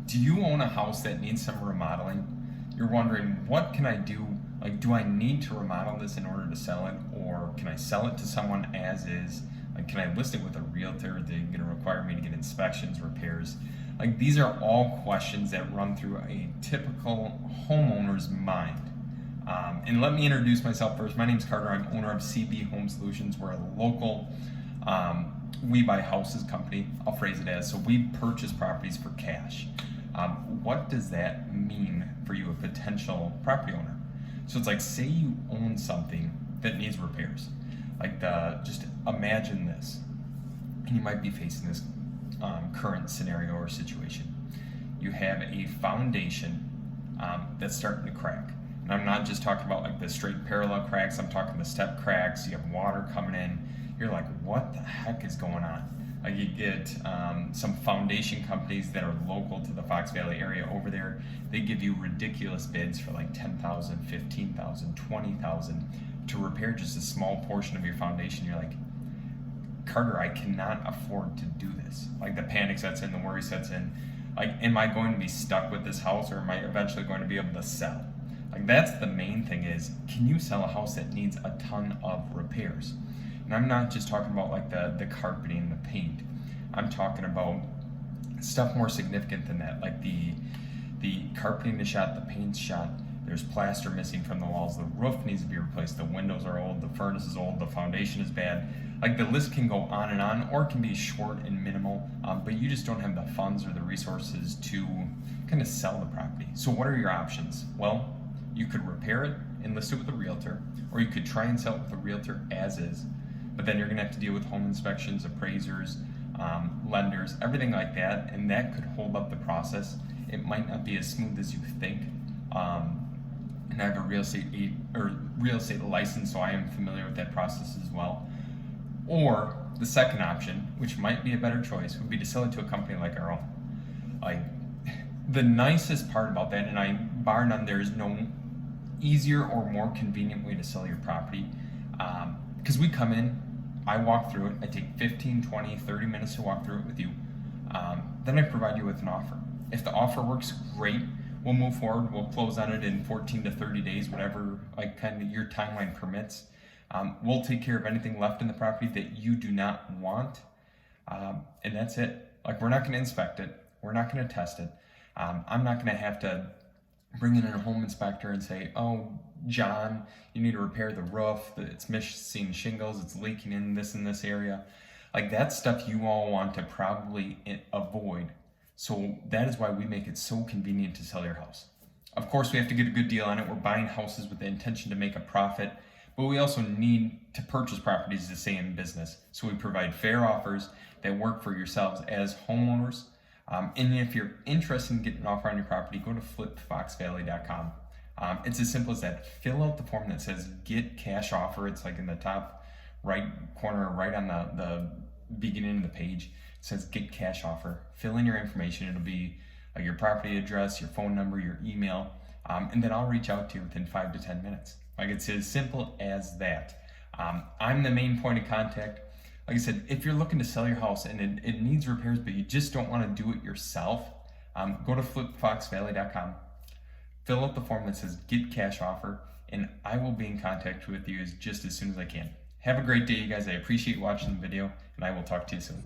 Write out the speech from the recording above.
Do you own a house that needs some remodeling? You're wondering, what can I do? Like, do I need to remodel this in order to sell it, or can I sell it to someone as is? Like, can I list it with a realtor? Are they going to require me to get inspections, repairs? Like, these are all questions that run through a typical homeowner's mind. And let me introduce myself first. My name is Carter. I'm owner of CB Home Solutions. We're a local we buy houses company. I'll phrase it as, so we purchase properties for cash. What does that mean for you, a potential property owner? So it's like, say you own something that needs repairs. Like, just imagine this, and you might be facing this current scenario or situation. You have a foundation that's starting to crack. And I'm not just talking about like the straight parallel cracks, I'm talking the step cracks. You have water coming in. You're like, what the heck is going on? Like, you get some foundation companies that are local to the Fox Valley area over there. They give you ridiculous bids for like $10,000, $15,000, $20,000 to repair just a small portion of your foundation. You're like, Carter, I cannot afford to do this. Like, the panic sets in, the worry sets in. Like, am I going to be stuck with this house, or am I eventually going to be able to sell? Like, that's the main thing is, can you sell a house that needs a ton of repairs? And I'm not just talking about like the carpeting, the paint. I'm talking about stuff more significant than that, like the carpeting is shot, the paint's shot, there's plaster missing from the walls, the roof needs to be replaced, the windows are old, the furnace is old, the foundation is bad. Like, the list can go on, or it can be short and minimal, but you just don't have the funds or the resources to kind of sell the property. So what are your options? Well, you could repair it and list it with a realtor, or you could try and sell it with a realtor as is. But then you're gonna have to deal with home inspections, appraisers, lenders, everything like that, and that could hold up the process. It might not be as smooth as you think. And I have a real estate license, so I am familiar with that process as well. Or the second option, which might be a better choice, would be to sell it to a company like our own. Like, the nicest part about that, and bar none, there is no easier or more convenient way to sell your property, because we come in, I walk through it, I take 15, 20, 30 minutes to walk through it with you, then I provide you with an offer. If the offer works, great, we'll move forward, we'll close on it in 14 to 30 days, whatever like kind of your timeline permits. We'll take care of anything left in the property that you do not want, and that's it. Like, we're not going to inspect it, we're not going to test it. I'm not going to have to bring in a home inspector and say, oh, John, you need to repair the roof, it's missing shingles, it's leaking in this area. Like, that stuff you all want to probably avoid. So that is why we make it so convenient to sell your house. Of course, we have to get a good deal on it. We're buying houses with the intention to make a profit, but we also need to purchase properties to stay in business. So we provide fair offers that work for yourselves as homeowners. And if you're interested in getting an offer on your property, go to flipfoxvalley.com. It's as simple as that. Fill out the form that says get cash offer. It's like in the top right corner, right on the beginning of the page. It says get cash offer. Fill in your information. It'll be your property address, your phone number, your email, and then I'll reach out to you within 5 to 10 minutes. Like, it's as simple as that. I'm the main point of contact. Like I said, if you're looking to sell your house and it needs repairs, but you just don't want to do it yourself, go to flipfoxvalley.com, fill out the form that says get cash offer, and I will be in contact with you just as soon as I can. Have a great day, you guys. I appreciate watching the video, and I will talk to you soon.